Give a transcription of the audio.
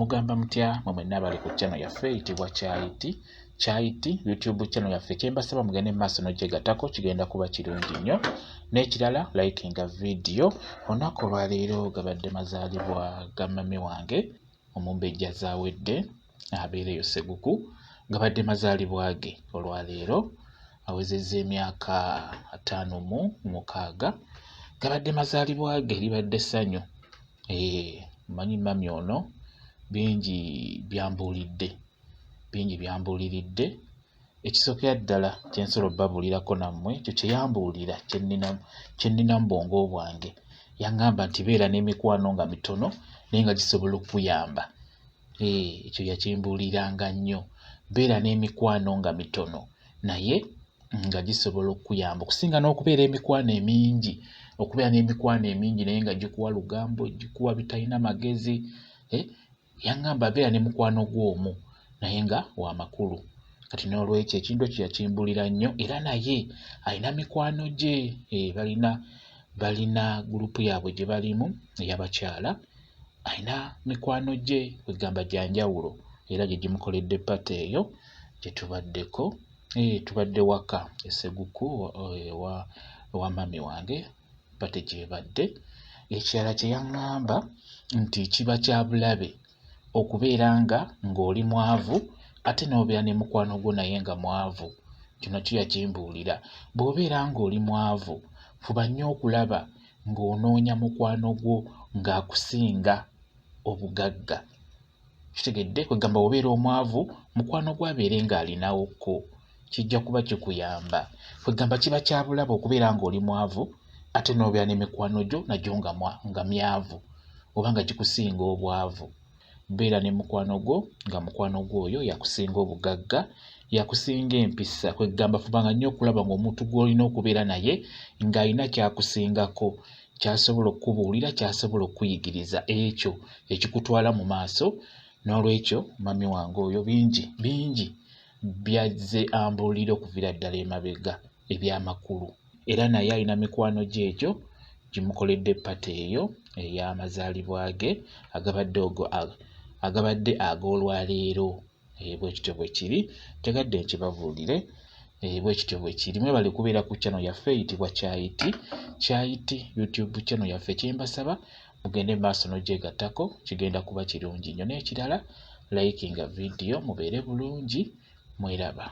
mugamba mutya mwe mwenna abali ku channel yaffe eyitibwa Kyaiti YouTube channel yaffe kyembasaba mugende mu maaso n'ogyegattako kigenda kuba kirungi nnyo n'ekirala likinga video olunaku olwaleero gabadde mazaalibwa ga mami wange omumbejja zaawedde abeereyo Sseguku gabadde mazaalibwa ge olwaleero awezezza emyaka 56 gabadde mazaalibwa ge libadde ssanyu manyi mami ono bingi byambuuliridde ekisookera ddala kyensobola obbabuulirako nammwe ekyo kye yambuulira kye nnina mu bwongo bwange yaŋŋamba nti beera n'emikwano nga mitono naye nga gisobola okuyamba ekyo yakimbuuliranga nnyo beera n'emikwano nga mitono naye nga gisobola okuyamba okusinga n'okubeera emikwano emingi okubeera n'emikwano emingi naye nga gikuwa lugambo gikuwa bitalina magezi yaŋŋamba beera ne mukwano gw'omu naye nga wa makulu kati n'olwekyo ekintu ekyo yakimbuulira nnyo era naye alina mikwano gye balina gurupu yaabwe gye balimu ey'abakyala alina mikwano gye kwegamba gya njawulo era gye gimukoledde pata eyo gye tubaddeko tubadde waka Sseguku wa mami wange pata gyebadde ekirala kye yaŋŋamba nti kiba kya bulabe okubeera ng'oli mwavu ate n'obeera ne mukwano gwo naye nga mwavu kino kyo yakimbuulira bw'obeera ng'oli mwavu fuba nnyo okulaba ng'onoonya mukwano gwo ng'akusinga obugagga kitegedde kwegamba obeera omwavu mukwano gwo abeere ng'alinawokko kijja kuba kikuyamba kwegamba kiba kya bulabe okubeera ng'oli mwavu ate n'obeera ne mikwano gyo nagyo nga myavu oba nga gikusinga obwavu beera ne mukwano gwo nga mukwano gwo oyo yakusinga obugagga yakusinga empisa kwegamba fubanga nnyo okulaba ng'omuntu gw'olina okubeera naye ng'alina kyakusingako kyasobola okukubuulira kyasobola okukuyigiriza ekyo ekikutwala mu maaso n'olwekyo mami wange oyo bingi byazze ambuulira okuviira ddala emabega eby'amakulu era naye alina mikwano gye egyo gimukoledde pata eyo ey'amazaalibwa ge agabadde ag'olwaleero bwekityo bwe kiri tegadde nkibabuulire bwekityo bwe kiri mwebale kubeera ku channel yaffe eyitibwa Kyaiti YouTube channel yaffe kyembasaba mugende maaso n'ogyegattako kigenda kuba kirungi nnyo n'ekirala likinga video mubeere bulungi mweraba